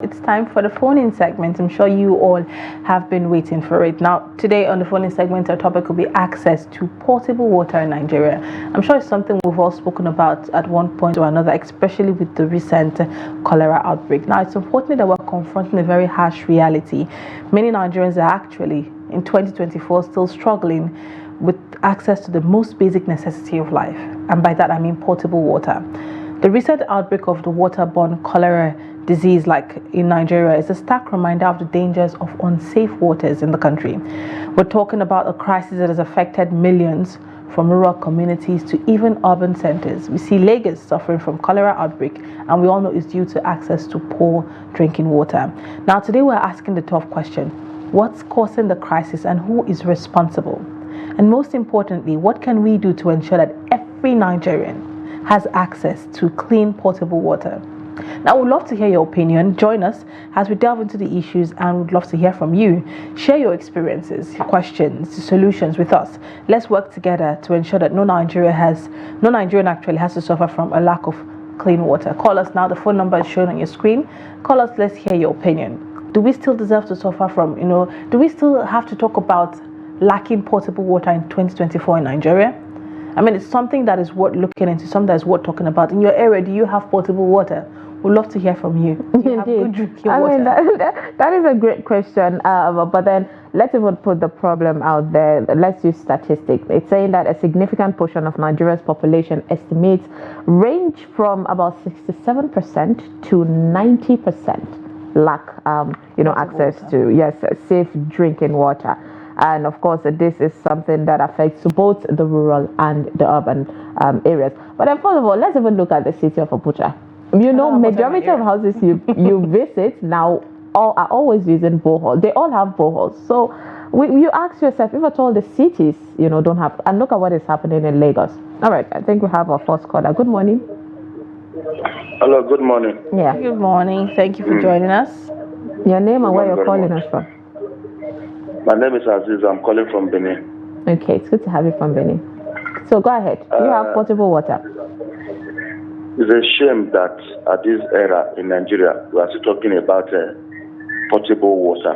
It's time for the phone-in segment. I'm sure you all have been waiting for it. Now, today on the phone-in segment, our topic will be access to potable water in Nigeria. I'm sure it's something we've all spoken about at one point or another, especially with the recent cholera outbreak. Now, it's important that we're confronting a very harsh reality. Many Nigerians are actually, in 2024, still struggling with access to the most basic necessity of life. And by that, I mean potable water. The recent outbreak of the waterborne cholera disease like in Nigeria is a stark reminder of the dangers of unsafe waters in the country. We're talking about a crisis that has affected millions from rural communities to even urban centers. We see Lagos suffering from cholera outbreak, and we all know it's due to access to poor drinking water. Now today we're asking the tough question: what's causing the crisis and who is responsible? And most importantly, what can we do to ensure that every Nigerian has access to clean potable water? Now, we'd love to hear your opinion. Join us as we delve into the issues, and we'd love to hear from you. Share your experiences, your questions, solutions with us. Let's work together to ensure that no Nigerian actually has to suffer from a lack of clean water. Call us now. The phone number is shown on your screen. Call us. Let's hear your opinion. Do we still deserve to suffer from, do we still have to talk about lacking potable water in 2024 in Nigeria? I mean, it's something that is worth looking into, something that is worth talking about. In your area, do you have potable water? We'd love to hear from you. Do you have good drinking water? That is a great question. But then let's even put the problem out there. Let's use statistics. It's saying that a significant portion of Nigeria's population estimates range from about 67% to 90% lack, access to safe drinking water. And of course, this is something that affects both the rural and the urban areas. But then, first of all, let's even look at the city of Abuja. Majority of houses you visit now are always using borehole. They all have boreholes. So you ask yourself, if at all the cities, don't have, and look at what is happening in Lagos. All right, I think we have our first caller. Good morning. Hello, good morning. Yeah. Good morning. Thank you for joining us. Your name and where you're calling us from? My name is Aziz. I'm calling from Benin. Okay, it's good to have you from Benin. So go ahead. Do you have potable water? It's a shame that at this era in Nigeria, we are still talking about potable water,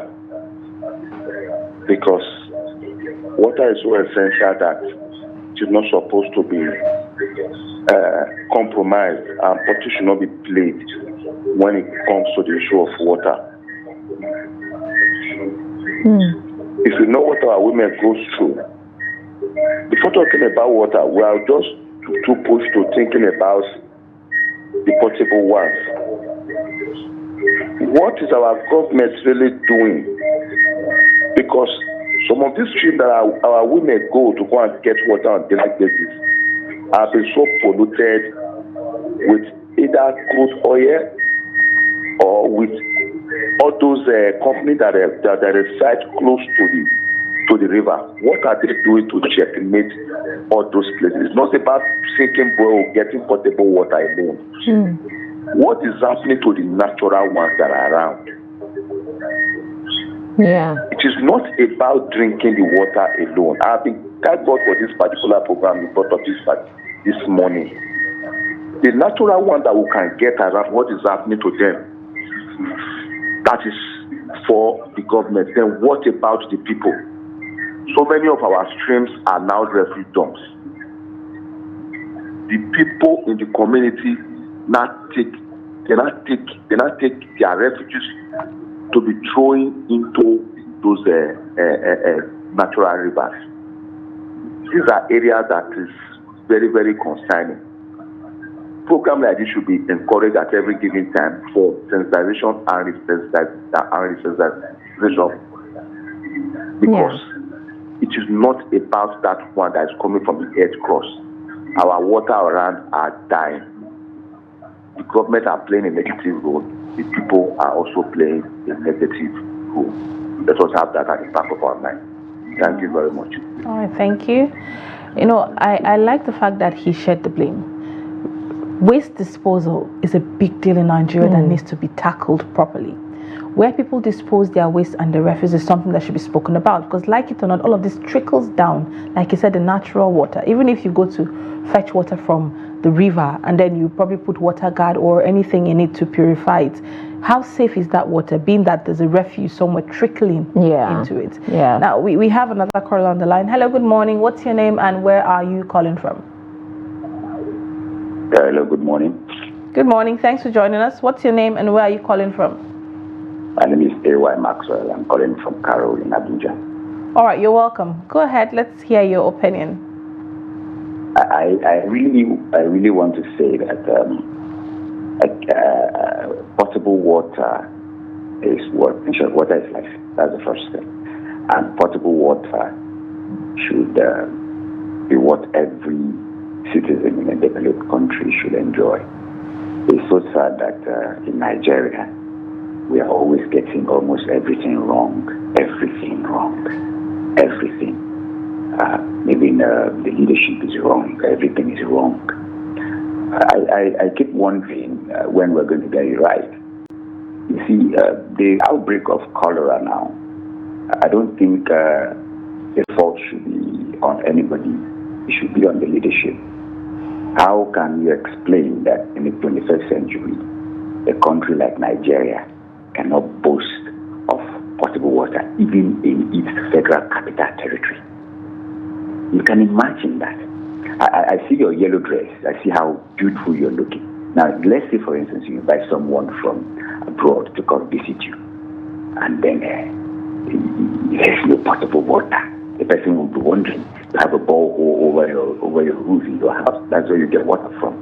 because water is so essential that it's not supposed to be compromised, and potty should not be played when it comes to the issue of water. If you know what our women go through, before talking about water, we are just too pushed to thinking about the potable ones. What is our government really doing? Because some of these streams that our women go to go and get water on a daily basis have been so polluted with either crude oil or with all those companies that reside close to the river. What are they doing to checkmate all those places? It's not about sinking well, getting potable water alone. What is happening to the natural ones that are around? Yeah. It is not about drinking the water alone. I've been thank God for this particular program you brought up this morning. The natural one that we can get around, what is happening to them? That is for the government. Then what about the people? So many of our streams are now refuse dumps. The people in the community now take their refuges to be thrown into those natural rivers. These are areas that is very, very concerning. Programs like this should be encouraged at every given time for sensitization and resensitization, because it is not about that one that is coming from the edge cross. Our water around are dying. The government are playing a negative role. The people are also playing a negative role. Let us have that at the back of our mind. Thank you very much. All right, thank you. I like the fact that he shared the blame. Waste disposal is a big deal in Nigeria that needs to be tackled properly. Where people dispose their waste and their refuse is something that should be spoken about, because like it or not, all of this trickles down, like you said, the natural water. Even if you go to fetch water from the river and then you probably put water guard or anything in it to purify it, how safe is that water, being that there's a refuse somewhere trickling into it? Yeah. Now, we have another caller on the line. Hello, good morning. What's your name and where are you calling from? Hello, good morning. Good morning. Thanks for joining us. What's your name and where are you calling from? My name is A.Y. Maxwell. I'm calling from Carroll in Abuja. All right, you're welcome. Go ahead. Let's hear your opinion. I really want to say that potable water is water is life. That's the first thing. And potable water should be what every citizen in a developed country should enjoy. It's so sad that in Nigeria, we are always getting almost everything wrong. Everything wrong. Everything. Even the leadership is wrong. Everything is wrong. I keep wondering when we're going to get it right. You see, the outbreak of cholera now, I don't think the fault should be on anybody. It should be on the leadership. How can you explain that in the 21st century, a country like Nigeria cannot boast of potable water, even in its federal capital territory? You can imagine that. I see your yellow dress. I see how beautiful you're looking. Now, let's say, for instance, you invite someone from abroad to come visit you, and then there's no potable water. The person will be wondering, you have a borehole over your roof in your house. That's where you get water from.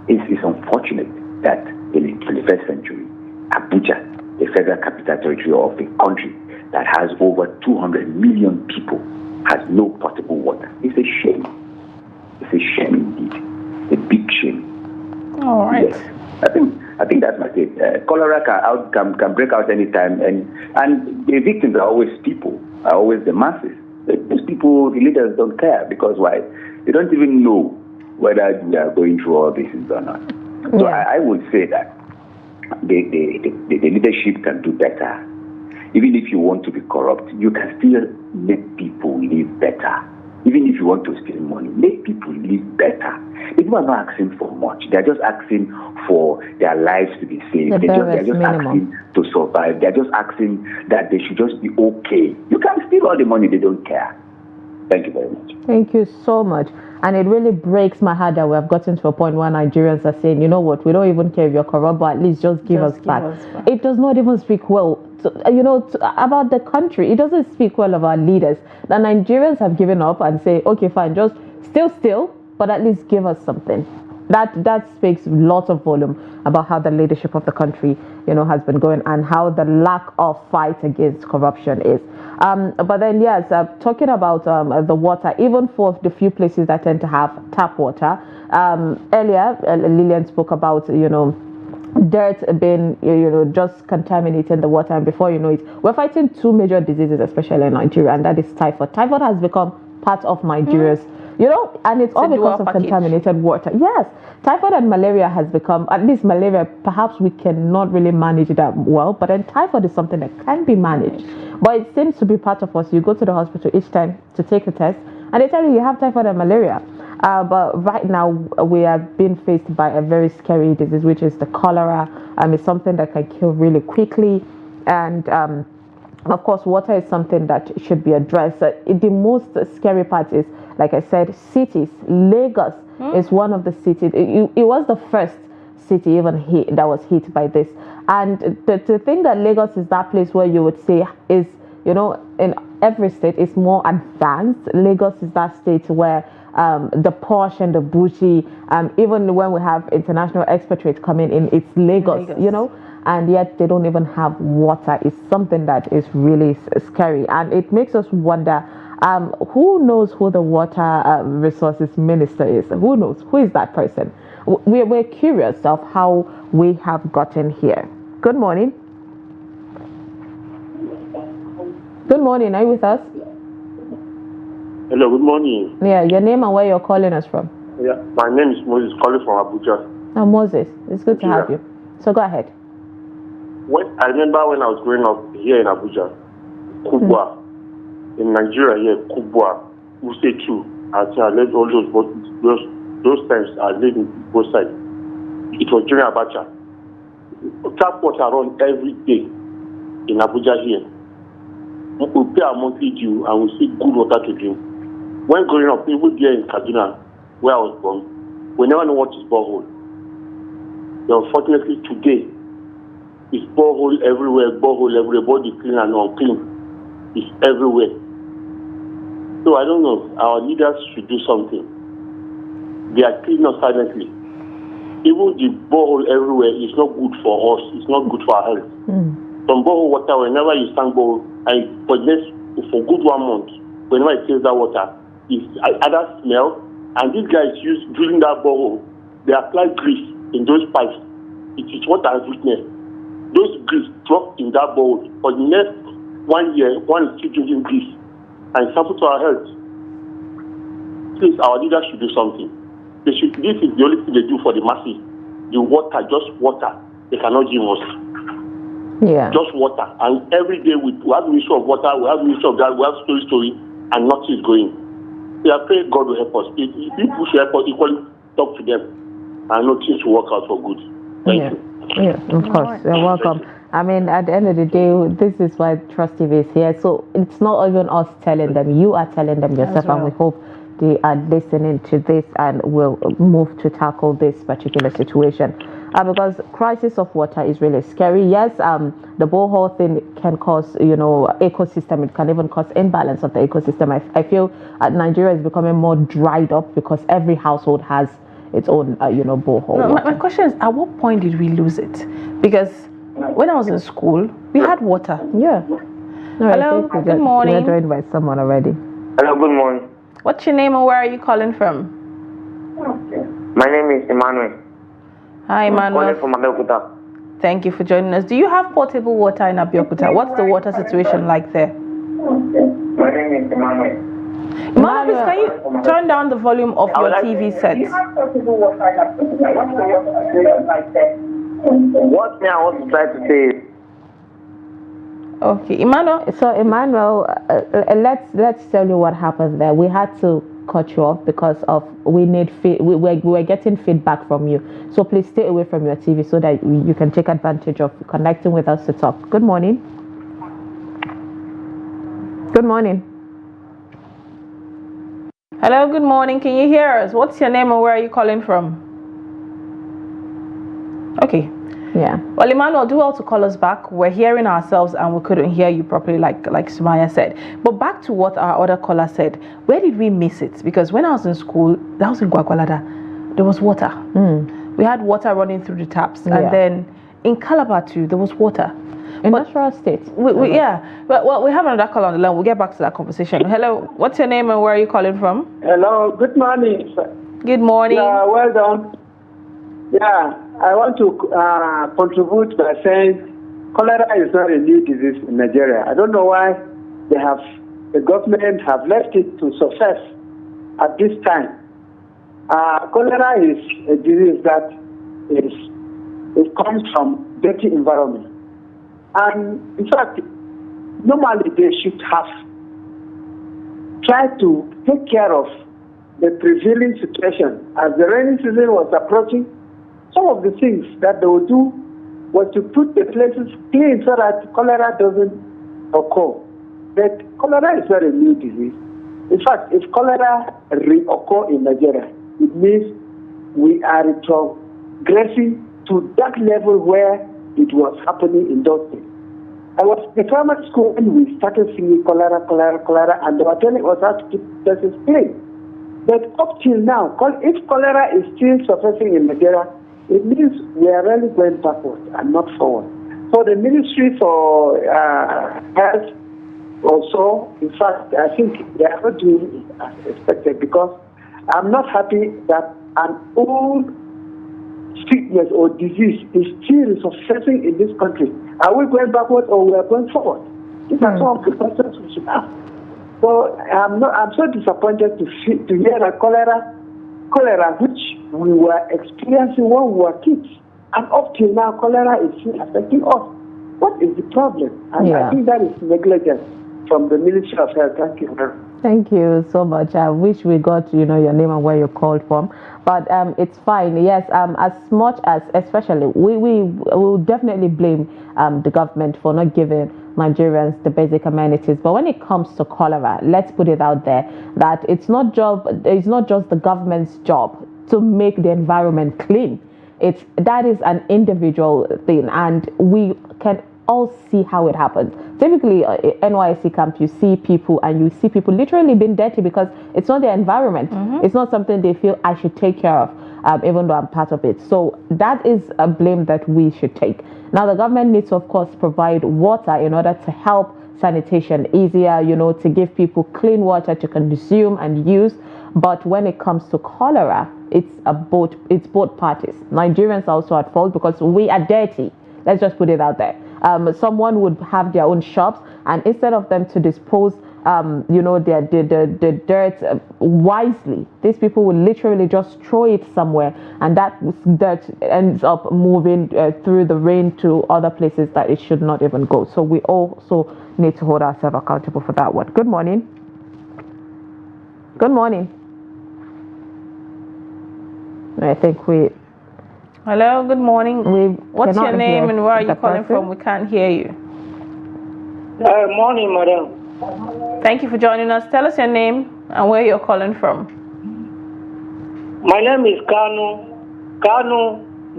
It's unfortunate that in the 21st century, Abuja, the federal capital territory of a country that has over 200 million people, has no potable water. It's a shame. It's a shame indeed. A big shame. All right. Yes. I think that's my take. Cholera can break out anytime, and the victims are always people, are always the masses. These people, the leaders don't care, because why? They don't even know whether they are going through all this or not. Yeah. So I would say that the leadership can do better. Even if you want to be corrupt, you can still make people live better. Even if you want to steal money, make people live better. People are not asking for much. They're just asking for their lives to be saved. They're just asking to survive. They're just asking that they should just be okay. You can steal all the money, they don't care. Thank you very much. Thank you so much. And it really breaks my heart that we have gotten to a point where Nigerians are saying, you know what, we don't even care if you're corrupt, but at least just give us back. It does not even speak well about the country. It doesn't speak well of our leaders. The Nigerians have given up and say, okay, fine, just still, but at least give us something. That speaks lots of volume about how the leadership of the country, has been going, and how the lack of fight against corruption is. But then, yes, talking about the water, even for the few places that tend to have tap water. Earlier, Lilian spoke about, dirt being, just contaminating the water, and before you know it, we're fighting two major diseases, especially in Nigeria, and that is typhoid. Typhoid has become part of Nigeria's, and it's all because of contaminated water. Yes, typhoid and malaria has become, at least malaria, perhaps we cannot really manage that well, but then typhoid is something that can be managed. But it seems to be part of us. You go to the hospital each time to take a test, and they tell you have typhoid and malaria. But right now, we are being faced by a very scary disease, which is the cholera. It's something that can kill really quickly. And of course, water is something that should be addressed. The most scary part is, like I said, cities. Lagos is one of the cities. It was the first city even that was hit by this. And to think that Lagos is that place where you would say is, in every state is more advanced. Lagos is that state where the posh and the bougie, even when we have international expatriates coming in, it's Lagos. And yet they don't even have water. It's something that is really scary, and it makes us wonder, who knows who the water resources minister is? Who knows? Who is that person? We're curious of how we have gotten here. Good morning. Good morning. Are you with us? Hello, good morning. Yeah, your name and where you're calling us from? Yeah, my name is Moses, calling from Abuja. Oh, Moses, it's good to have you. So go ahead. I remember when I was growing up here in Abuja, Kubwa, in Nigeria here, Kubwa, Use 2, I led all those times I lived in both sides. It was during Abacha. tap water run every day in Abuja here. We pay our monthly due and we see good water to drink. When growing up, even there in Kaduna, where I was born, we never know what is borehole. So unfortunately, today, it's borehole everywhere, body clean and unclean. It's everywhere. So I don't know, our leaders should do something. They are cleaning us silently. Even the borehole everywhere is not good for us, it's not good for our health. Some borehole water, whenever you stand borehole, and for good 1 month, whenever it takes that water, it's either smell, and these guys use drilling that borehole, they apply grease in those pipes. It is what I witnessed. Those grease drop in that borehole. For the next 1 year, one is still drinking grease, and it's harmful to our health. Please, our leaders should do something. This is the only thing they do for the masses. The water, just water. They cannot give us. Yeah. Just water. And every day we have Ministry of Water, we have Ministry of Gas, we have story, and nothing is going. We are praying God will help us. If people should help us, equally talk to them. And know things will work out for good. Thank you. Yeah, of course. You're welcome. I mean, at the end of the day, this is why Trust TV is here. So it's not even us telling them. You are telling them yourself, and we hope they are listening to this and will move to tackle this particular situation. Because crisis of water is really scary. Yes, the borehole thing can cause, ecosystem. It can even cause imbalance of the ecosystem. I feel Nigeria is becoming more dried up because every household has its own, borehole. No, my question is, at what point did we lose it? Because when I was in school, we had water. Yeah. Hello, good morning. We're joined by someone already. Hello, good morning. What's your name and where are you calling from? My name is Emmanuel. Hi, Emmanuel. Calling from Abubacar. Thank you for joining us. Do you have potable water in Abubacar? What's the water situation like there? My name is Emmanuel. Emmanuel, please, can you turn down the volume of your TV set? Do you have potable water in Abubacar? What's the water situation like there? What I want to try to say. Okay, Emmanuel. So Emmanuel, let's tell you what happened there. We had to cut you off because of we were getting feedback from you. So please stay away from your TV so that you can take advantage of connecting with us to talk. Good morning. Good morning. Hello, good morning. Can you hear us? What's your name and where are you calling from? Okay. Yeah. Well, Emmanuel, do well to call us back. We're hearing ourselves and we couldn't hear you properly, like Summayya said. But back to what our other caller said. Where did we miss it? Because when I was in school, that was in Gwagwalada, there was water. We had water running through the taps. And then in Calabar too, there was water. In Nasarawa State. Yeah. Well, we have another call on the line. We'll get back to that conversation. Hello, what's your name and where are you calling from? Hello, good morning. Good morning. Yeah, well done. Yeah, I want to contribute by saying cholera is not a new disease in Nigeria. I don't know why the government have left it to surface at this time. Cholera is a disease that it comes from dirty environment. And in fact, normally they should have tried to take care of the prevailing situation. As the rainy season was approaching, some of the things that they would do was to put the places clean so that cholera doesn't occur. But cholera is not a new disease. In fact, if cholera reoccur in Nigeria, it means we are retrogressing to that level where it was happening in those days. I was in primary school when we started singing cholera, and they were telling us how to keep places clean. But up till now, if cholera is still surfacing in Nigeria, it means we are really going backwards and not forward. So the Ministry for Health also, in fact, I think they are not doing it as expected, because I'm not happy that an old sickness or disease is still resurfacing in this country. Are we going backwards or we are going forward? These are some of the questions we should ask. So I'm so disappointed to hear that cholera, which we were experiencing when we were kids, and up till now, cholera is still affecting us. What is the problem? And I think that is negligence from the Ministry of Health. Thank you. Thank you so much. I wish we got your name and where you called from, but it's fine. Yes, as much as especially we will definitely blame the government for not giving Nigerians the basic amenities. But when it comes to cholera, let's put it out there that it's not just the government's job to make the environment clean. That is an individual thing, and we can all see how it happens. Typically, NYC camp, you see people literally being dirty because it's not their environment. It's not something they feel I should take care of, even though I'm part of it. So that is a blame that we should take. Now, the government needs to, of course, provide water in order to help sanitation easier, to give people clean water to consume and use. But when it comes to cholera, it's both parties. Nigerians are also at fault because we are dirty. Let's just put it out there. Someone would have their own shops, and instead of them to dispose, the dirt wisely, these people will literally just throw it somewhere, and that dirt ends up moving through the rain to other places that it should not even go. So we also need to hold ourselves accountable for that one. Good morning. Good morning. I think we. Hello, good morning. What's your name and where are you calling from? We can't hear you. Morning, madam. Thank you for joining us. Tell us your name and where you're calling from. My name is Kanu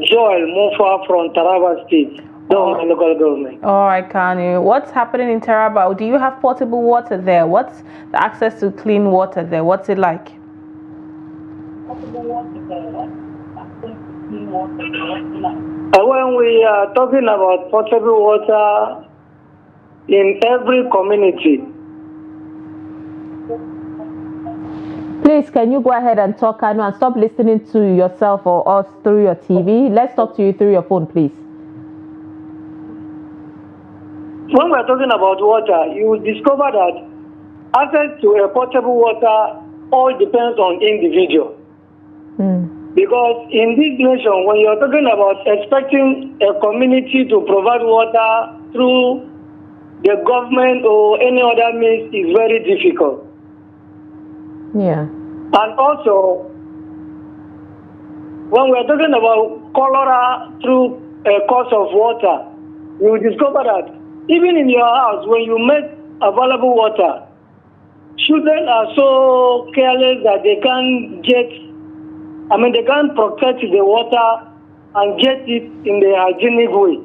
Joel Mufa from Taraba State, local government. All right, Kanu. What's happening in Taraba? Do you have potable water there? What's the access to clean water there? What's it like? When we are talking about potable water in every community. Please, can you go ahead and talk, Kanu, and stop listening to yourself or us through your TV? Let's talk to you through your phone, please. When we're talking about water, you will discover that access to a potable water all depends on individual. Because in this nation, when you're talking about expecting a community to provide water through the government or any other means is very difficult. Yeah. And also, when we're talking about cholera through a cause of water, you will discover that even in your house, when you make available water, children are so careless that they can't they can't protect the water and get it in the hygienic way.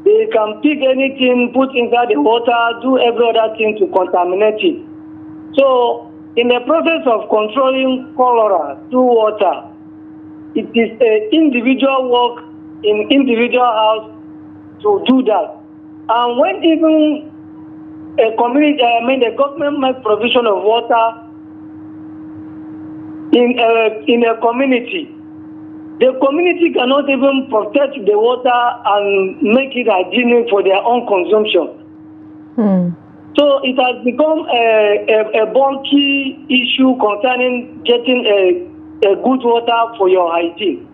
They can pick anything, put inside the water, do every other thing to contaminate it. So, in the process of controlling cholera through water, it is an individual work in individual house to do that. And when even a community, the government makes provision of water in a community, the community cannot even protect the water and make it hygienic for their own consumption. So it has become a bulky issue concerning getting a good water for your hygiene.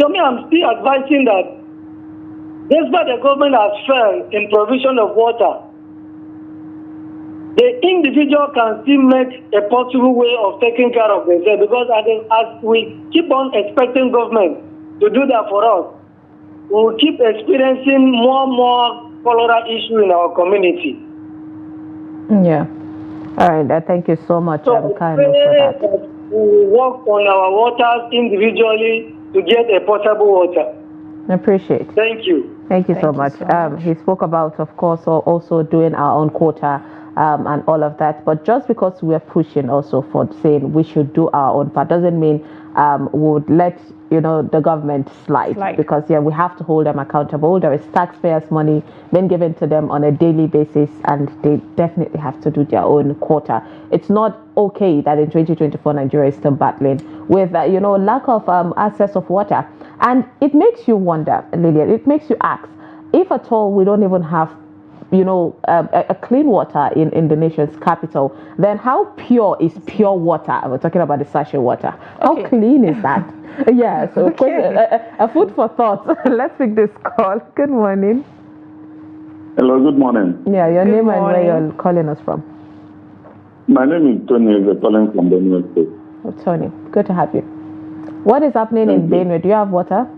So I'm still advising that despite the government has failed in provision of water, the individual can still make a possible way of taking care of themselves, because as we keep on expecting government to do that for us, we will keep experiencing more and more cholera issue in our community. Yeah. All right. Thank you so much, So Kanu, for that. We work on our waters individually to get a potable water. I appreciate. Thank you. Thank you so much. He spoke about, of course, also doing our own quota and all of that. But just because we're pushing also for saying we should do our own part doesn't mean we would let the government slide. Because we have to hold them accountable. There is taxpayers' money being given to them on a daily basis, and they definitely have to do their own quota. It's not okay that in 2024 Nigeria is still battling with lack of access of water. And it makes you wonder, Lilian, it makes you ask, if at all we don't even have a clean water in the nation's capital, then how pure is pure water? We're talking about the sachet water. How clean is that? Yeah, so a food for thought. Let's pick this call. Good morning. Hello, good morning. Yeah, your name and where you're calling us from. My name is Tony. I'm calling from Benue State. Oh, Tony, good to have you. What is happening in Benue? Do you have water?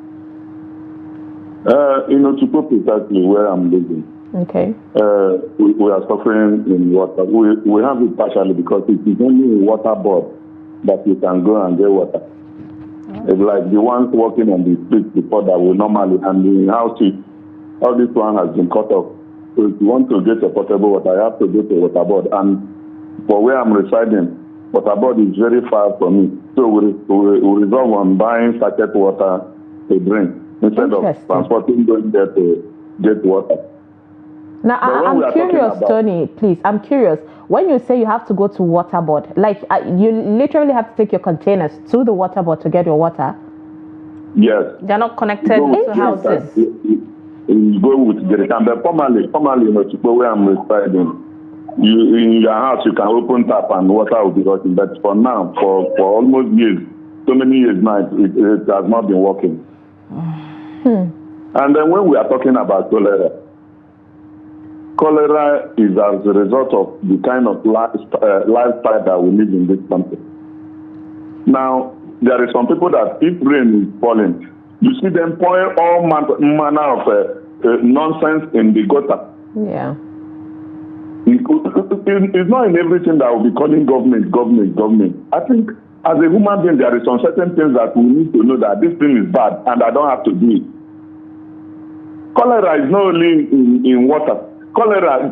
To precisely where I'm living. Okay. We are suffering in water. We have it partially because it is only a water board that you can go and get water. It's like the ones working on the streets before that we normally, and in houses, all this one has been cut off. So if you want to get a potable water, you have to go to a water board. And for where I'm residing, water board is very far from me. So we resolve on buying sachet water to drink instead of transporting going there to get water. Now, I'm curious, Tony, please, I'm curious. When you say you have to go to water board, like you literally have to take your containers to the water board to get your water? Yes. They're not connected to houses? You go with jerrycan, but formally, to go where I'm residing, in your house, you can open tap and water will be working. But for now, for almost years, so many years now, it has not been working. And then when we are talking about cholera is as a result of the kind of lifestyle that we live in this country. Now, there are some people that if rain is falling, you see them pouring all manner of nonsense in the gutter. Yeah. It's not in everything that will be calling government. I think as a human being, there are some certain things that we need to know that this thing is bad and I don't have to do it. Cholera is not only in water. Cholera,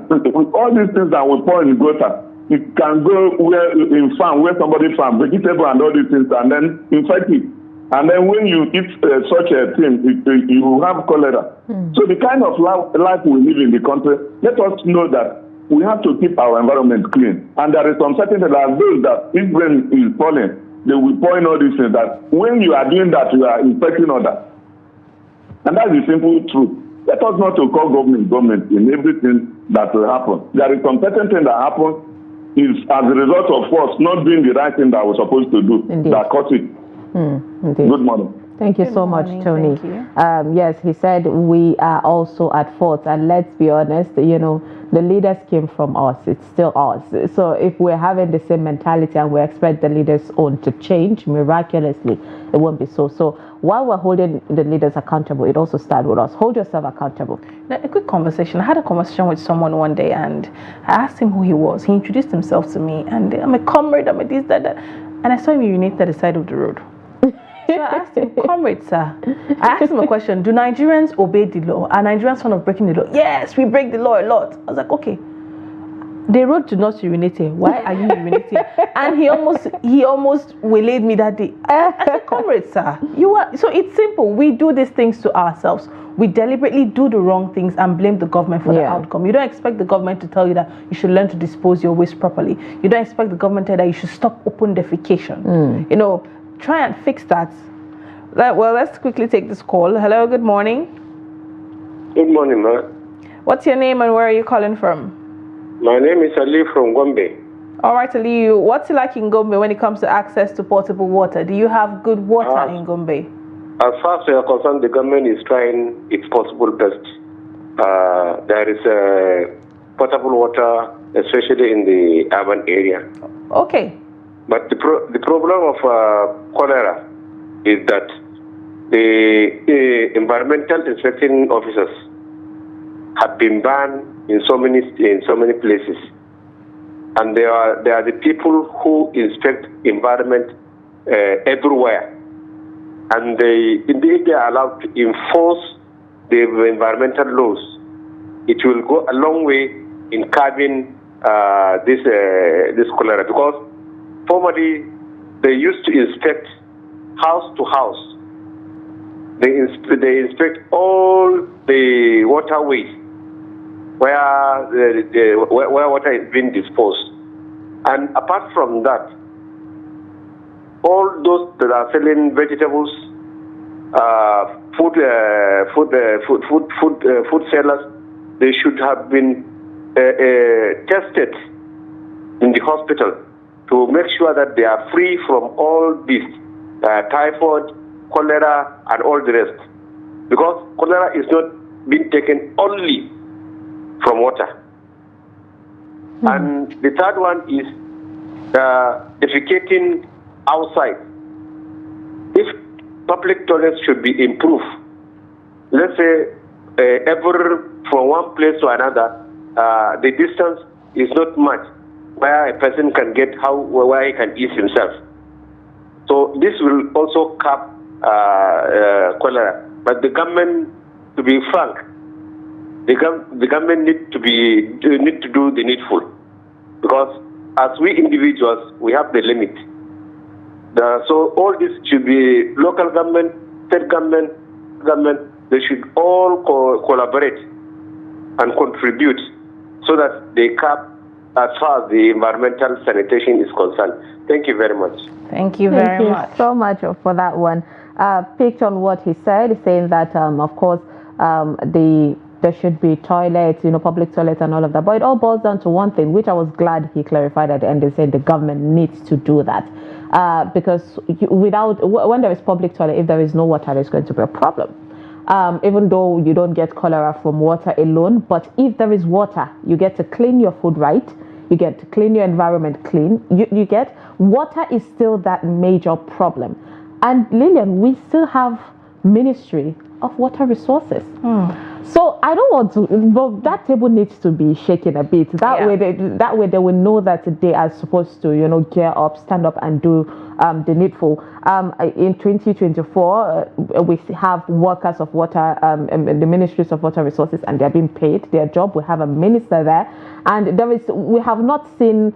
all these things that we pour in gutter, it can go where somebody farm vegetable and all these things and then infect it. And then when you eat such a thing, you have cholera. So the kind of life we live in the country, let us know that we have to keep our environment clean. And there is some certain things that those that if rain is falling, they will point all these things that when you are doing that, you are infecting others. And that's the simple truth. Let us not to call government in everything that will happen. There is some certain thing that happen is as a result of us not doing the right thing that we're supposed to do. Indeed. That caused it. Good morning. Thank you so much, Tony. Yes, he said we are also at fault, and let's be honest, the leaders came from us. It's still us. So if we're having the same mentality and we expect the leaders' own to change miraculously, it won't be so. So while we're holding the leaders accountable, it also starts with us. Hold yourself accountable. Now, a quick conversation. I had a conversation with someone one day, and I asked him who he was. He introduced himself to me, and I'm a comrade, I'm a this, that. And I saw him urinate at the side of the road. So I asked him, comrade, sir. I asked him a question. Do Nigerians obey the law? Are Nigerians fond of breaking the law? Yes, we break the law a lot. I was like, okay. The road to not urinating. Why are you urinating? And he almost waylaid me that day. I said, comrade, sir, so it's simple. We do these things to ourselves. We deliberately do the wrong things and blame the government for the outcome. You don't expect the government to tell you that you should learn to dispose your waste properly. You don't expect the government to tell you that you should stop open defecation. Try and fix that. Well, let's quickly take this call. Hello, good morning. Good morning, ma. What's your name and where are you calling from? My name is Ali from Gombe. All right, Ali, what's it like in Gombe when it comes to access to potable water? Do you have good water in Gombe? As far as we are concerned, the government is trying its possible best. There is potable water, especially in the urban area. Okay. But the problem of cholera is that the environmental inspection officers have been banned in so many places, and they are the people who inspect environment everywhere, and if they are allowed to enforce the environmental laws, it will go a long way in curbing this cholera, because formerly, they used to inspect house to house. They inspect all the waterways where where water is being disposed. And apart from that, all those that are selling vegetables, food sellers, they should have been tested in the hospital to make sure that they are free from all this typhoid, cholera, and all the rest. Because cholera is not being taken only from water. And the third one is defecating outside. If public toilets should be improved, let's say from one place to another, the distance is not much where a person can get where he can ease himself. So this will also cap cholera. But the government, to be frank, the government need to do the needful, because as we individuals, we have the limit. So all this should be local government, state government, they should all collaborate and contribute so that they cap as far as the environmental sanitation is concerned. Thank you very much. Thank you very much. Thank you so much for that one. Picked on what he said, saying that, of course, there should be toilets, public toilets and all of that. But it all boils down to one thing, which I was glad he clarified at the end. They said the government needs to do that. Because when there is public toilet, if there is no water, there's going to be a problem. Even though you don't get cholera from water alone, but if there is water, you get to clean your food right, you get to clean your environment clean, you get water is still that major problem. And Lilian, we still have Ministry of Water Resources. So I don't want to, but that table needs to be shaken a bit. That way they will know that they are supposed to, gear up, stand up and do the needful. In 2024, we have workers of water, the Ministries of Water Resources, and they're being paid their job. We have a minister there, and we have not seen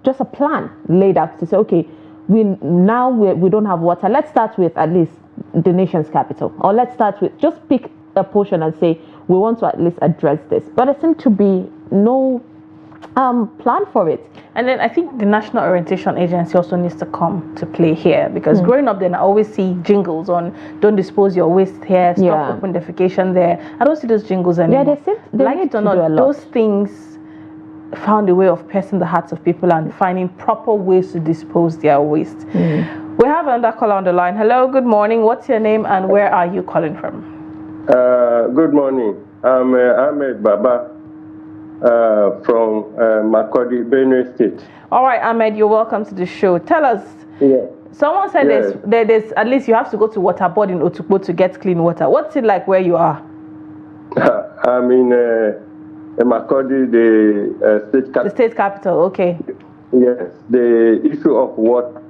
just a plan laid out to say, okay, we don't have water. Let's start with at least the nation's capital, or let's start with just pick a portion and say we want to at least address this. But there seems to be no plan for it. And then I think the National Orientation Agency also needs to come to play here, because growing up then I always see jingles on don't dispose your waste here, stop open defecation there. I don't see those jingles anymore. They like it or not, those things found a way of piercing the hearts of people and finding proper ways to dispose their waste. We have another caller on the line. Hello, good morning. What's your name and where are you calling from? Good morning. I'm Ahmed Baba from Makurdi, Benue State. All right, Ahmed, you're welcome to the show. Tell us. Someone said there's at least you have to go to water board in Otukpo to get clean water. What's it like where you are? I'm in Makurdi, the state capital. The state capital, okay. Yes, the issue of water.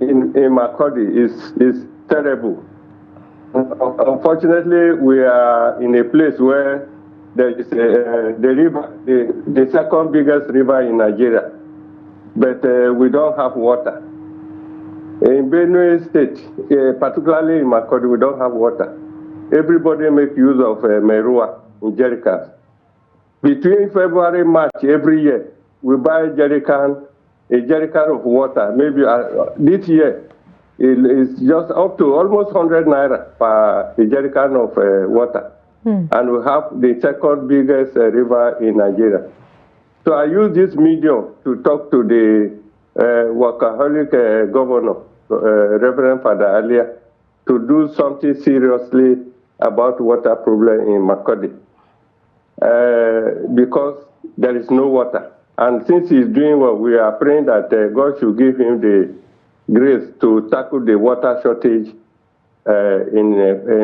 In Makurdi is terrible. Unfortunately, we are in a place where there is the river, the second biggest river in Nigeria, but we don't have water. In Benue State, particularly in Makurdi, we don't have water. Everybody makes use of merua in jerrycans. Between February and March every year, we buy a jerrycan of water. Maybe this year, it's just up to almost 100 naira per jerrycan of water. And we have the second biggest river in Nigeria. So I use this medium to talk to the workaholic governor, Reverend Father Alia, to do something seriously about water problem in Makurdi. Because there is no water. And since he's doing well, we are praying that God should give him the grace to tackle the water shortage in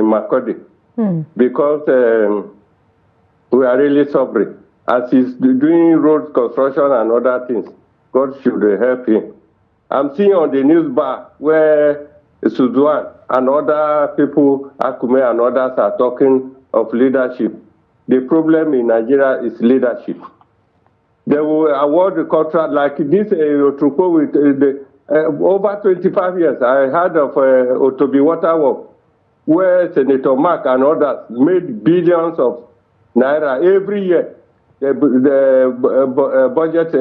Makurdi. Because we are really suffering. As he's doing road construction and other things, God should help him. I'm seeing on the news bar where Suzuan and other people, Akume and others, are talking of leadership. The problem in Nigeria is leadership. They will award the contract like this Otukpo with over 25 years. I heard of Otobi Water Works, where Senator Mark and others made billions of naira every year. The budget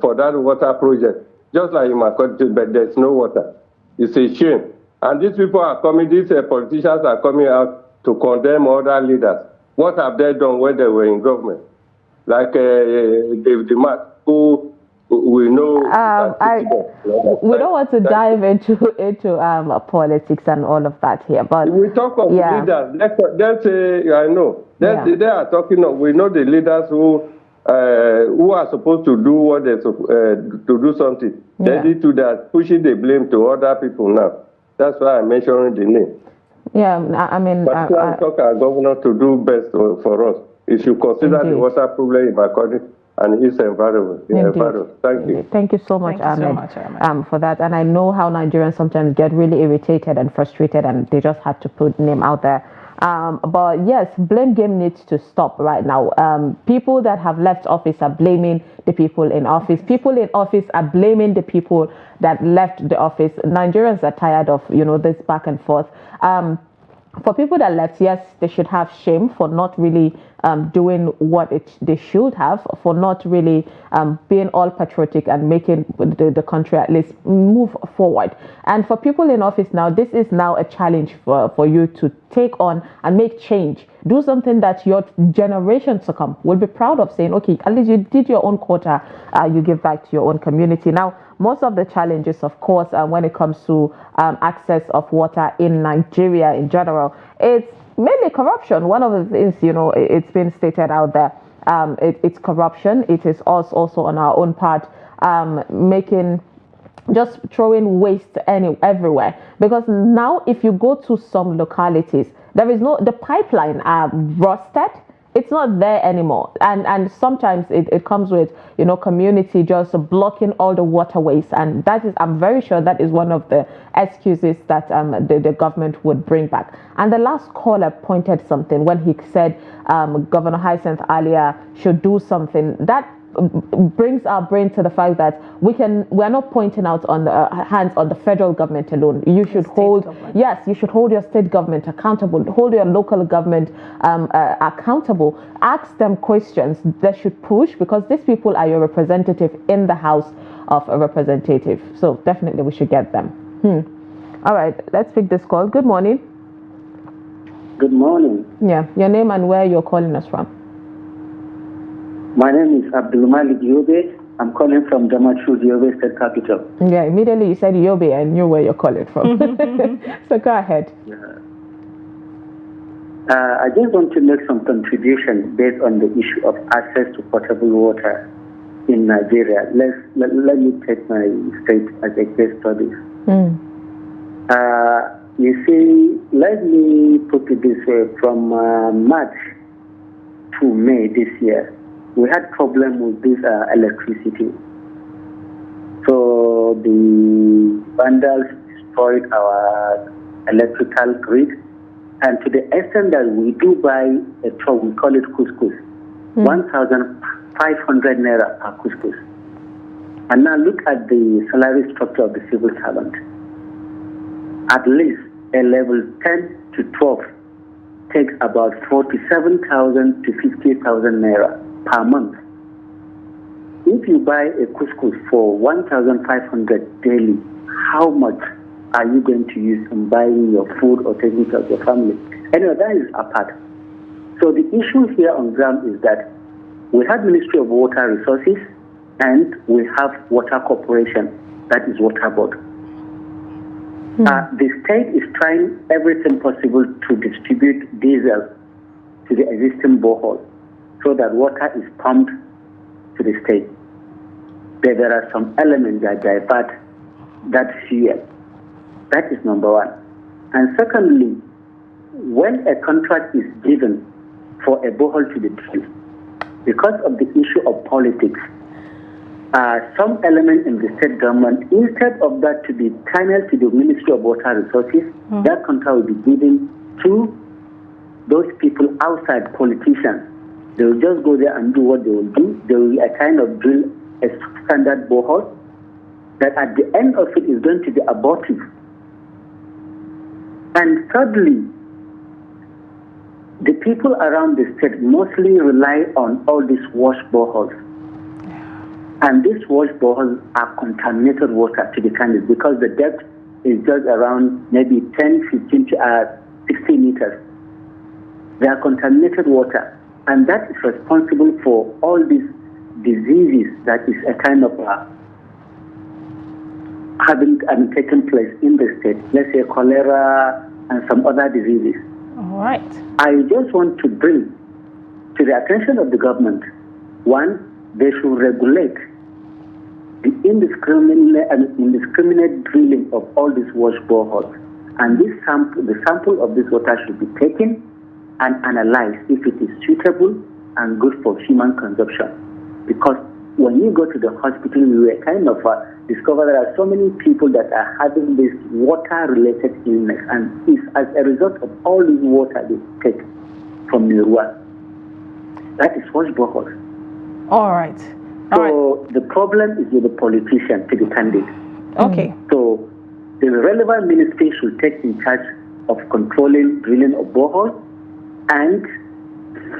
for that water project, just like in my country, but there's no water. It's a shame. And these people are coming, these politicians are coming out to condemn other leaders. What have they done when they were in government? Like David Mark, who we know. We don't want to dive into politics and all of that here, but we talk of leaders. Let's say I know. They are talking of. We know the leaders who are supposed to do what they're to do something. They need to that pushing the blame to other people now. That's why I'm mentioning the name. Yeah, I mean, but I talk our governor to do best for us. He should consider the water problem in Makurdi and its environment. Thank you. Thank you so much, Ahmed, for that. And I know how Nigerians sometimes get really irritated and frustrated, and they just had to put name out there. But yes, blame game needs to stop right now. People that have left office are blaming the people in office. People in office are blaming the people that left the office. Nigerians are tired of, this back and forth. For people that left, yes, they should have shame for not really doing what they should have, for not really being all patriotic and making the country at least move forward. And for people in office now, this is now a challenge for you to take on and make change. Do something that your generations to come will be proud of, saying, okay, at least you did your own quota, you give back to your own community. Now, most of the challenges, of course, when it comes to access of water in Nigeria in general, it's mainly corruption. One of the things, it's been stated out there, it's corruption. It is us also on our own part, just throwing waste everywhere. Because now if you go to some localities, the pipeline are rusted. It's not there anymore, and sometimes it comes with community just blocking all the waterways, and that is, I'm very sure that is one of the excuses that the government would bring back. And the last caller pointed something when he said Governor Hyacinth earlier should do something. That brings our brain to the fact that we're not pointing out on the hands on the federal government alone. You should you should hold your state government accountable, hold your local government accountable, ask them questions. They should push, because these people are your representative in the House of a Representative. So definitely we should get them. All right, let's pick this call. Good morning. Good morning. Yeah, your name and where you're calling us from. My name is Abdul Malik Yobe. I'm calling from Damatru, Yobe State Capital. Yeah, immediately you said Yobe, I knew where you're calling from. So go ahead. I just want to make some contribution based on the issue of access to potable water in Nigeria. Let me take my state as a case study. You see, let me put it this way. From March to May this year, we had problem with this electricity. So the vandals destroyed our electrical grid, and to the extent that we do buy a truck, we call it couscous, 1,500 naira per couscous. And now look at the salary structure of the civil servant. At least a level 10 to 12 takes about 47,000 to 50,000 naira per month. If you buy a couscous for 1,500 daily, how much are you going to use in buying your food or taking care of your family? Anyway, that is apart. So the issue here on ground is that we have Ministry of Water Resources and we have Water Corporation, that is Water Board. The state is trying everything possible to distribute diesel to the existing borehole so that water is pumped to the state. There are some elements that divert that fuel. That is number one. And secondly, when a contract is given for a borehole to be drilled, because of the issue of politics, some element in the state government, instead of that to be channeled to the Ministry of Water Resources, that contract will be given to those people outside, politicians. They will just go there and do what they will do. They will kind of drill a standard borehole that at the end of it is going to be abortive. And thirdly, the people around the state mostly rely on all these wash boreholes. And these wash boreholes are contaminated water, to be candid, because the depth is just around maybe 10, 15 to 60 meters. They are contaminated water. And that is responsible for all these diseases that is a kind of having taken place in the state, let's say cholera and some other diseases. All right. I just want to bring to the attention of the government, one, they should regulate the indiscriminate drilling of all these wash boreholes. And the sample of this water should be taken and analyzed if it is suitable and good for human consumption. Because when you go to the hospital, you will kind of discover there are so many people that are having this water-related illness, and it's as a result of all this water they take from the river. That is wash boreholes. All right. So the problem is with the politician, to be candid. Okay. So the relevant ministry should take in charge of controlling drilling of boreholes and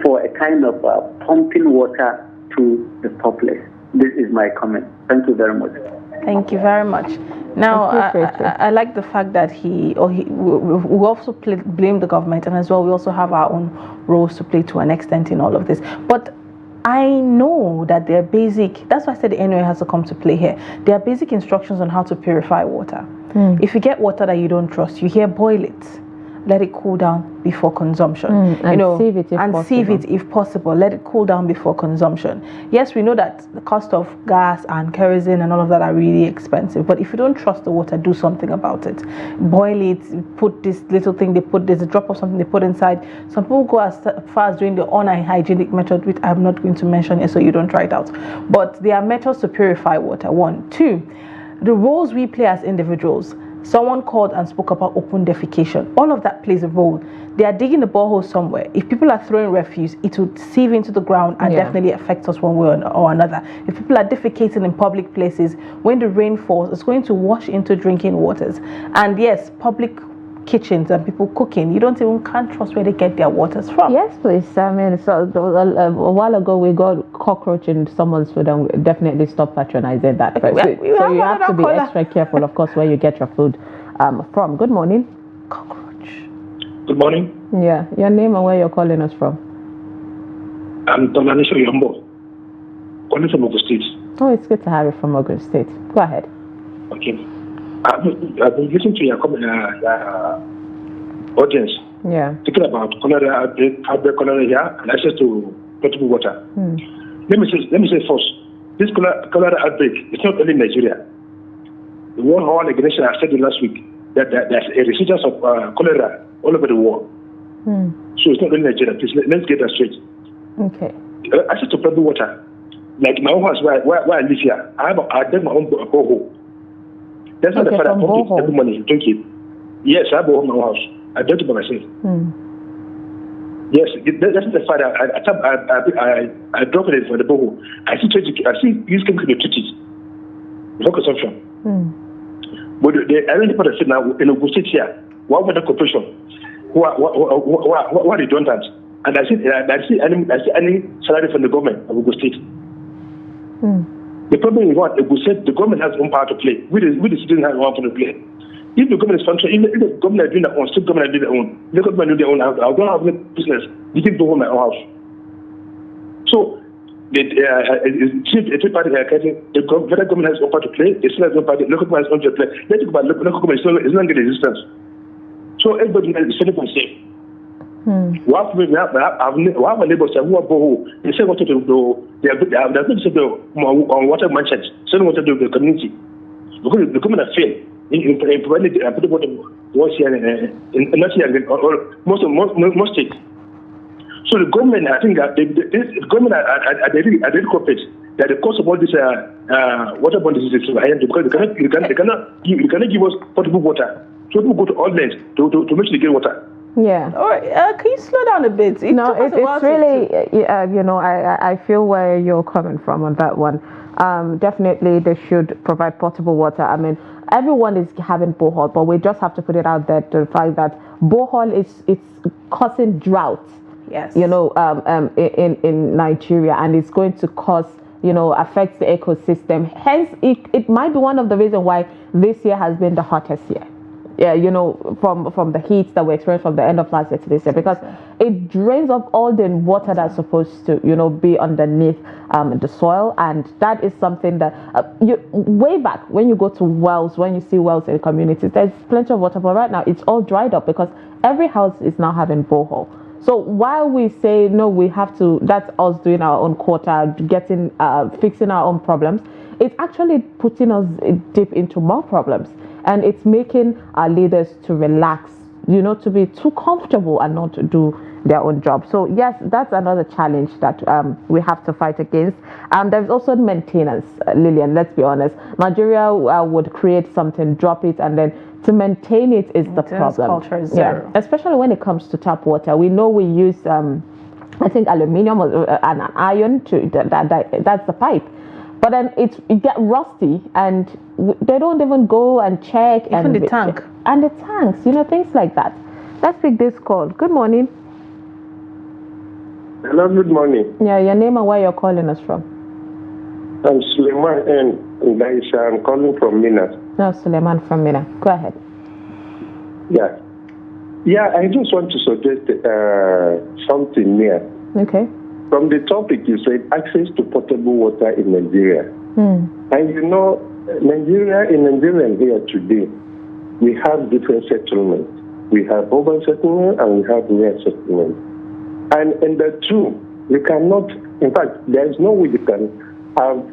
for a kind of pumping water to the populace. This is my comment. Thank you very much. Thank you very much. Now, I like the fact that we also blame the government, and as well, we also have our own roles to play to an extent in all of this. But I know that there are basic, that's why I said the NOA has to come to play here. There are basic instructions on how to purify water. If you get water that you don't trust, you hear boil it, let it cool down before consumption. Sieve it if possible. Let it cool down before consumption. Yes, we know that the cost of gas and kerosene and all of that are really expensive, but if you don't trust the water, do something about it. Boil it, put this little thing there's a drop of something they put inside. Some people go as far as doing the unhygienic method, which I'm not going to mention here so you don't try it out. But there are methods to purify water. 1. 2, the roles we play as individuals. Someone called and spoke about open defecation. All of that plays a role. They are digging the borehole somewhere. If people are throwing refuse, it would sieve into the ground and definitely affect us one way or another. If people are defecating in public places, when the rain falls, it's going to wash into drinking waters. And yes, public kitchens and people cooking, can't trust where they get their waters from. Yes, please. I mean, so a while ago we got cockroach in someone's food, and we definitely stop patronizing that. So you have to be extra careful, of course, where you get your food from. Good morning. Cockroach. Good morning. Yeah, your name and where you're calling us from? I'm Tomanisho Yombo, calling from Ogun State. Oh, it's good to have you from Ogun State. Go ahead. Okay. I've been listening to your audience. Yeah. Talking about cholera outbreak cholera here and access to potable water. Let me say first, this cholera outbreak is not only in Nigeria. The World Health Organization has said last week that there's a resurgence of cholera all over the world. So it's not only Nigeria. Please let's get that straight. Okay. Access to potable water, like my own house where I live here, I dug my own borehole. That's not the fact I pump it every morning, drink it. Yes, I have a home in my house. I dug it by myself. Yes, that's not the fact I drop it for the borehole. I see use chemical to treat it before consumption. But the arranged part of it now in Ogun State here, one with the corporation who are redundant, and I see any salary from the government of Ogun State. The problem is what the government has one part to play. We the citizens have one part to play. If the government is functioning, if the government is doing their own, state government is doing their own, the government do their own, I don't have any business. They can do my own house. So the federal government has one part to play, the state has one part, the local government has one part to play. Let's talk about local government is not getting resistance. So everybody is selling for safe. We have a neighbor who are boho. They say what to do. They are going to do on water management. Selling water to the community because the government has failed in providing the water once here in not here or most states. So the government, I think that the government are really corporate that the cost of all this waterborne diseases is high because you cannot give us potable water. So people go to all lengths to make sure they get water. Yeah. All right. Can you slow down a bit? It's really, I feel where you're coming from on that one. Definitely, they should provide potable water. I mean, everyone is having borehole, but we just have to put it out there to the fact that borehole it's causing drought. Yes. In Nigeria, and it's going to cause, affect the ecosystem. Hence, it might be one of the reasons why this year has been the hottest year. from the heat that we experienced from the end of last year to this year, because it drains off all the water that's supposed to be underneath the soil. And that is something that way back when you go to wells, when you see wells in communities, there's plenty of water, but right now it's all dried up because every house is now having borehole. So while we say no, we have to, that's us doing our own quota, fixing our own problems, it's actually putting us deep into more problems. And it's making our leaders to relax, to be too comfortable and not to do their own job. So yes, that's another challenge that we have to fight against. There's also maintenance, Lilian, let's be honest. Nigeria would create something, drop it, and then to maintain it is the problem. Culture is zero. Yeah, especially when it comes to tap water. We know we use, I think, aluminium and iron that's the pipe. But then it get rusty, and they don't even go and check. Even the tank. And the tanks, things like that. Let's pick this call. Good morning. Hello, good morning. Yeah, your name and where you're calling us from. I'm Suleiman, and I'm calling from Mina. No, Suleiman from Mina. Go ahead. Yeah, I just want to suggest something here. Okay. From the topic, you said access to potable water in Nigeria. And in Nigeria here today, we have different settlements. We have urban settlement and we have rural settlement. And in the two, we cannot, in fact, there is no way you can have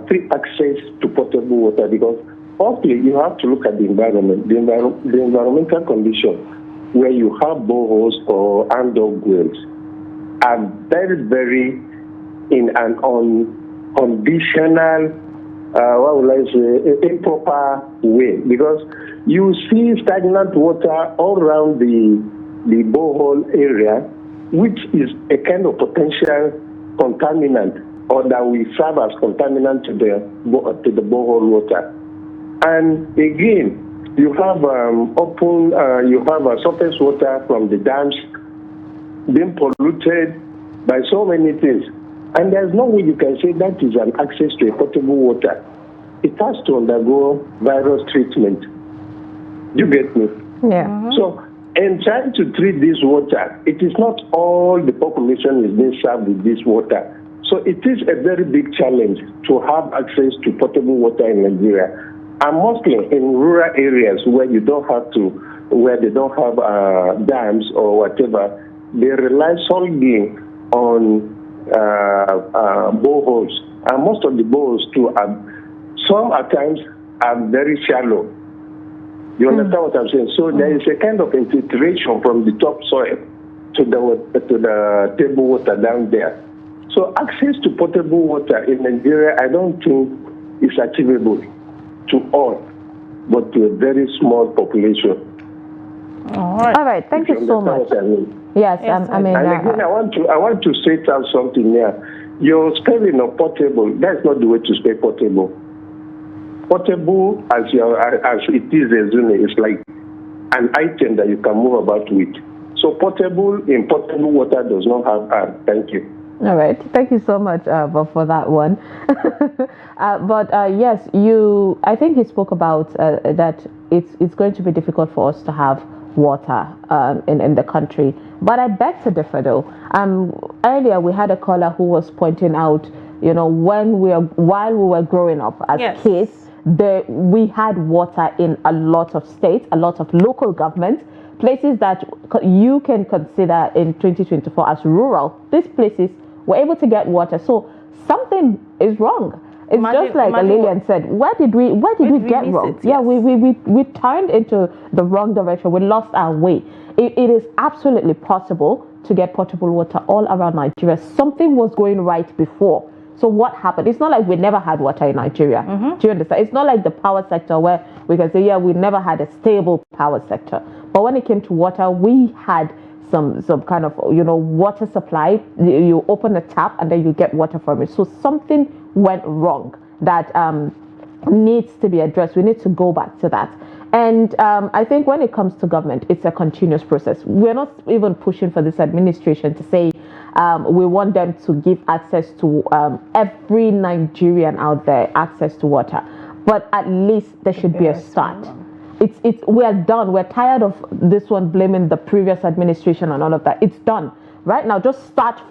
free access to potable water, because firstly, you have to look at the environment, the environmental condition where you have boreholes or hand-dug wells are very, very in an unconditional, improper way, because you see stagnant water all around the borehole area, which is a kind of potential contaminant, or that will serve as contaminant to the borehole water. And again, you have surface water from the dams being polluted by so many things. And there's no way you can say that is an access to a potable water. It has to undergo virus treatment. You get me? Yeah. So, in trying to treat this water, it is not all the population is being served with this water. So it is a very big challenge to have access to potable water in Nigeria. And mostly in rural areas where they don't have dams or whatever, they rely solely on boreholes. And most of the boreholes too some at times are very shallow. You understand what I'm saying? So there is a kind of infiltration from the topsoil to the table water down there. So access to potable water in Nigeria, I don't think is achievable to all, but to a very small population. All right. Thank you so much. Yes, I mean. And again, I want to say something here. Your spelling of portable, that's not the way to spell portable. Portable, as it is, is like an item that you can move about with. So portable in potable water does not have R. Thank you. All right. Thank you so much for that one. But yes, I think he spoke about that it's going to be difficult for us to have water in the country. But I beg to differ though. Earlier we had a caller who was pointing out, while we were growing up as kids, we had water in a lot of states, a lot of local governments, places that you can consider in 2024 as rural. These places were able to get water. So something is wrong. It's just like Lilian said. Where did we get wrong? Yeah, we turned into the wrong direction. We lost our way. It is absolutely possible to get potable water all around Nigeria. Something was going right before. So what happened? It's not like we never had water in Nigeria. Do you understand? It's not like the power sector where we can say, we never had a stable power sector. But when it came to water, we had some kind of, water supply. You open a tap and then you get water from it. So something went wrong that needs to be addressed. We need to go back to that. And I think when it comes to government, it's a continuous process. We're not even pushing for this administration to say we want them to give access to every Nigerian out there access to water. But at least there should be a start. we are done. We're tired of this one blaming the previous administration and all of that. It's done. Right now, just start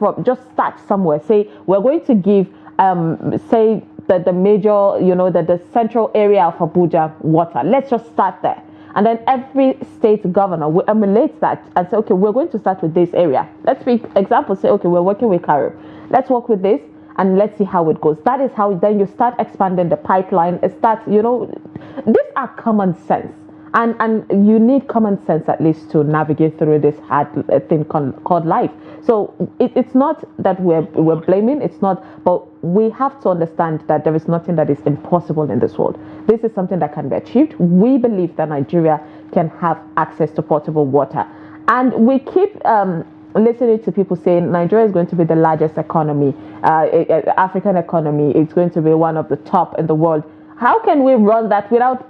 somewhere. Say we're going to give, say the major, the central area of Abuja water. Let's just start there. And then every state governor will emulate that and say, okay, we're going to start with this area. Let's be example, say, okay, we're working with Cairo. Let's work with this and let's see how it goes. That is how then you start expanding the pipeline. It starts, these are common sense. And you need common sense at least to navigate through this hard thing called life. So it's not that we're blaming, it's not, but we have to understand that there is nothing that is impossible in this world. This is something that can be achieved. We believe that Nigeria can have access to potable water. And we keep listening to people saying Nigeria is going to be the largest economy, African economy. It's going to be one of the top in the world. How can we run that without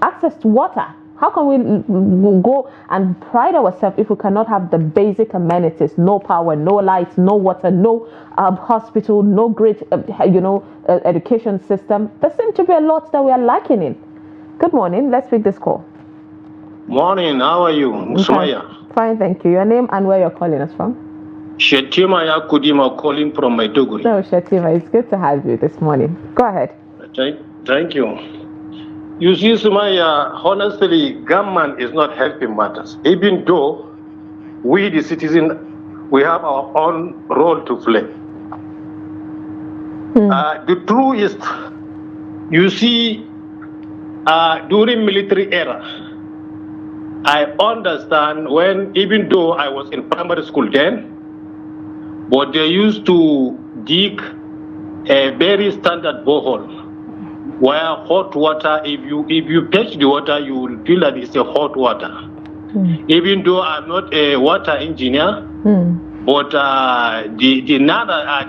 access to water? How can we go and pride ourselves if we cannot have the basic amenities? No power, no lights, no water, no hospital, no great, education system. There seems to be a lot that we are lacking in. Good morning. Let's pick this call. Morning. How are you, Summayya? Fine, thank you. Your name and where you're calling us from? Shetima Yakudima calling from Maiduguri. No, Shetima, it's good to have you this morning. Go ahead. Thank you. You see, Summayya, honestly, government is not helping matters. Even though we, the citizen, we have our own role to play. The truth is, you see, during military era, I understand when, even though I was in primary school then, but they used to dig a very standard borehole, where hot water, if you touch the water, you will feel that it's a hot water. Even though I'm not a water engineer, but the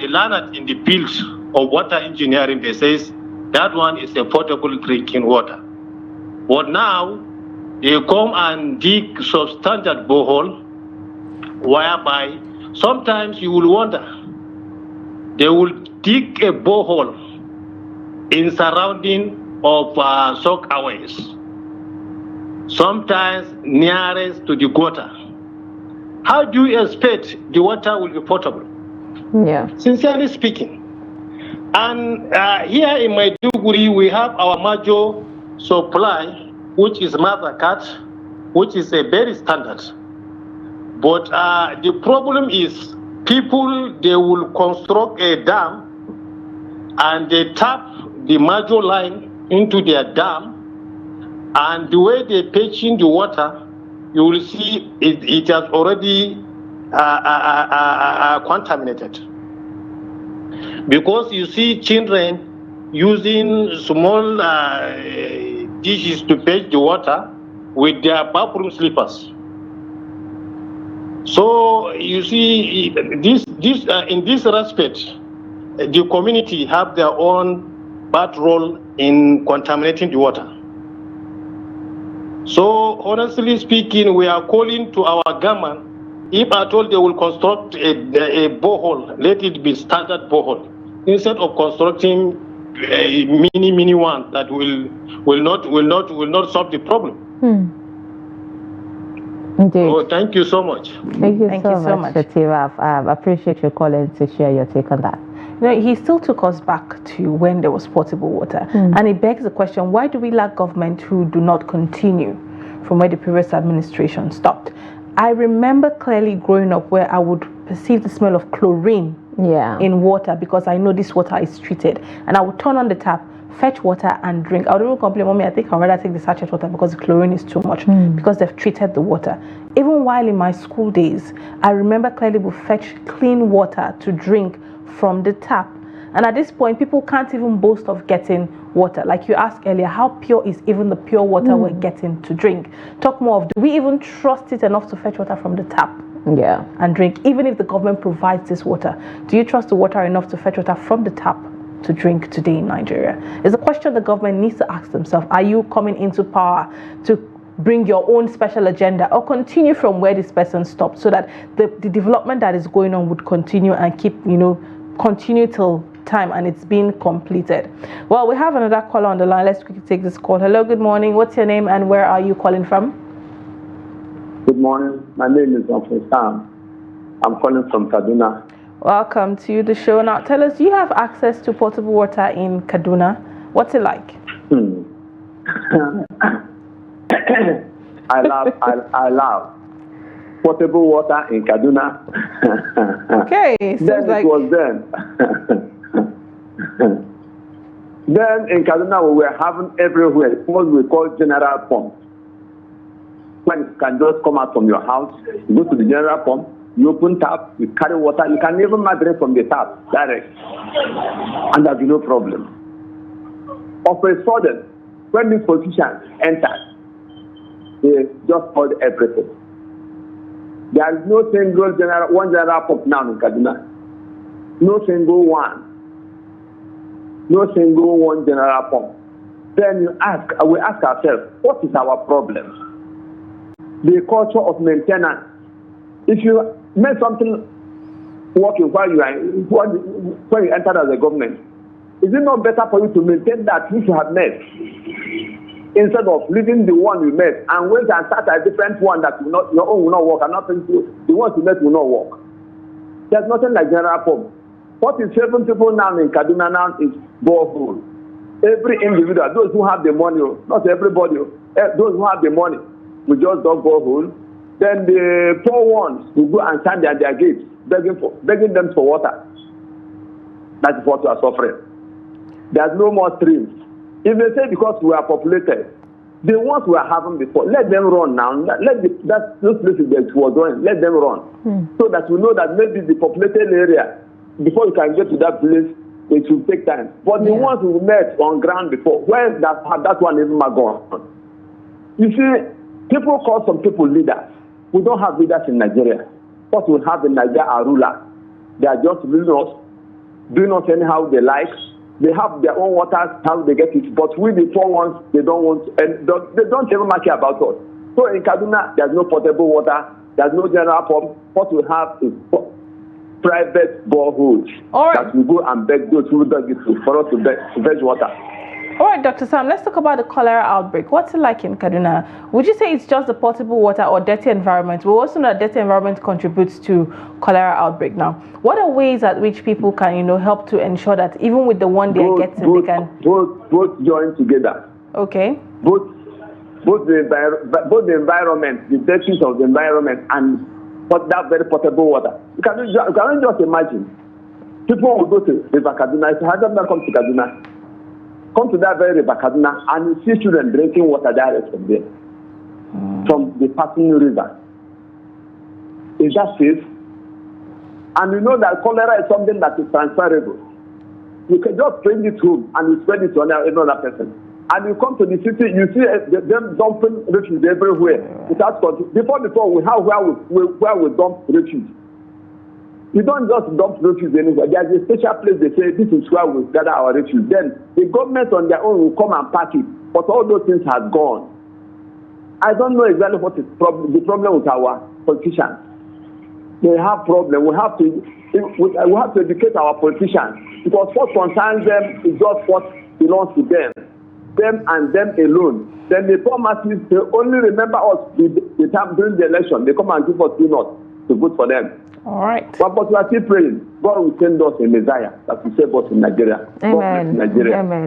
learners in the fields of water engineering, they says that one is a potable drinking water. But now they come and dig substandard borehole, whereby sometimes you will wonder, they will dig a borehole in surrounding of soakaways, sometimes nearest to the gutter. How do you expect the water will be potable? Yeah. Sincerely speaking. And here in Maiduguri, we have our major supply, which is Mother Cat, which is a very standard. But the problem is people, they will construct a dam and they tap the major line into their dam, and the way they pitch in the water, you will see it has already contaminated. Because you see children using small dishes to fetch the water with their bathroom slippers. So you see, this in this respect, the community have their own bad role in contaminating the water. So honestly speaking, we are calling to our government, if at all they will construct a borehole, let it be standard borehole, instead of constructing a mini one that will not solve the problem. Indeed. Oh, thank you so much. Thank you so much, Shetima. I appreciate you calling to share your take on that. He still took us back to when there was potable water. And it begs the question, why do we lack government who do not continue from where the previous administration stopped? I remember clearly growing up where I would perceive the smell of chlorine in water because I know this water is treated. And I would turn on the tap, fetch water and drink. I would even complain, Mommy, I think I'd rather take the sachet water because the chlorine is too much because they've treated the water. Even while in my school days, I remember clearly we fetch clean water to drink from the tap. And at this point, people can't even boast of getting water. Like you asked earlier, how pure is even the pure water we're getting to drink? Talk more of, do we even trust it enough to fetch water from the tap and drink, even if the government provides this water? Do you trust the water enough to fetch water from the tap to drink today in Nigeria? It's a question the government needs to ask themselves. Are you coming into power to bring your own special agenda or continue from where this person stopped so that the development that is going on would continue and keep, continue till time and it's been completed. Well, we have another caller on the line. Let's quickly take this call. Hello, good morning. What's your name and where are you calling from? Good morning. My name is Sam. I'm calling from Kaduna. Welcome to the show. Now, tell us, do you have access to potable water in Kaduna? What's it like? I love potable water in Kaduna. Okay, then like... it was then. Then in Kaduna we were having everywhere what we call general pump. When you can just come out from your house, you go to the general pump, you open tap, you carry water, you can even drink from the tap direct, and there'll be no problem. Of a sudden, when these politicians entered, they just hold everything. There is no single one general pump now in Kaduna. No single one. No single one general pump. Then we ask ourselves, what is our problem? The culture of maintenance. If you make something working when you enter as a government, is it not better for you to maintain that which you have made instead of leaving the one you made and wait and start a different one that will not, your own will not work and nothing the ones you made will not work? There's nothing like general pump. What is saving people now in Kaduna now is borehole. Every individual, those who have the money, not everybody, those who have the money, we just dug borehole. Then the poor ones will go and stand at their gates, begging them for water. That is what we are suffering. There's no more streams. If they say because we are populated, the ones we are having before, let them run now. Those places that we are going, let them run. So that we know that maybe the populated area, before you can get to that place, it will take time. But the ones we met on ground before, where that one even gone? You see, people call some people leaders. We don't have leaders in Nigeria. What we have in Nigeria are rulers. They are just rulers, doing us anyhow they like. They have their own waters, how they get it. But we, the poor ones, they don't want, and they don't even care about us. So in Kaduna, there's no potable water, there's no general pump. What we have is private boreholes that we go and beg those who beg it for us to fetch water. All right, Dr. Sam, let's talk about the cholera outbreak. What's it like in Kaduna? Would you say it's just the potable water or dirty environment? We also know that dirty environment contributes to cholera outbreak. Now, what are ways at which people can, help to ensure that even with the one they are getting, they can both join together? Okay. Both the environment, the dirtiness of the environment, and that very potable water. You can just imagine. People will go to River Kaduna. If you have them come to Kaduna, come to that very River Kaduna, and you see children drinking water direct from there, from the passing river. Is that safe? And you know that cholera is something that is transferable. You can just bring it home and you spread it to another person. And you come to the city, you see them dumping refuse everywhere without control. Before we have where we dump refuse. You don't just dump refuse anywhere. There's a special place they say this is where we gather our refuse. Then the government on their own will come and pack it. But all those things have gone. I don't know exactly what is the problem with our politicians. They have problem. We have to educate our politicians, because what concerns them is just what belongs to them and them alone. Then the poor masses, they only remember us the time during the election. They come and give us peanuts to vote for them. All right. But we are still praying. God will send us a Messiah that will save us in Nigeria. Amen.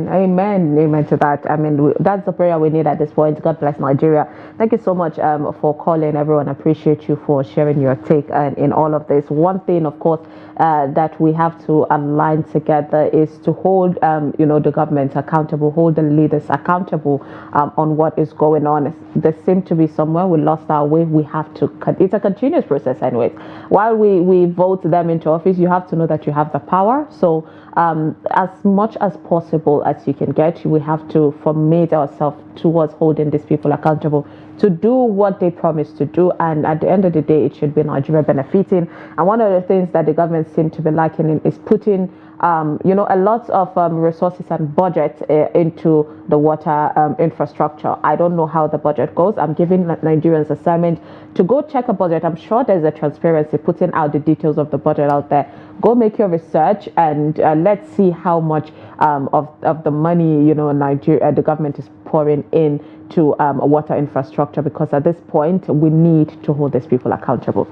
Amen to that. I mean, that's the prayer we need at this point. God bless Nigeria. Thank you so much for calling, everyone. I appreciate you for sharing your take in all of this. One thing, of course, that we have to align together is to hold, the government accountable, hold the leaders accountable on what is going on. There seems to be somewhere we lost our way. We have to. It's a continuous process, anyways. While we vote them into office, you have to know that you have the power. So as much as possible as you can get, we have to formate ourselves towards holding these people accountable to do what they promised to do. And at the end of the day, it should be Nigeria benefiting. And one of the things that the government seems to be lacking in is putting a lot of resources and budget into the water infrastructure. I don't know how the budget goes. I'm giving Nigerians assignment to go check a budget. I'm sure there's a transparency putting out the details of the budget out there. Go make your research and let's see how much of the money Nigeria, the government is pouring in to water infrastructure, because at this point we need to hold these people accountable.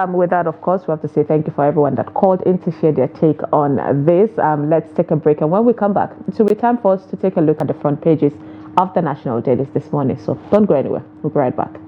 With that, of course, we have to say thank you for everyone that called in to share their take on this. Let's take a break, and when we come back, it will be time for us to take a look at the front pages of the national dailies this morning. So don't go anywhere. We'll be right back.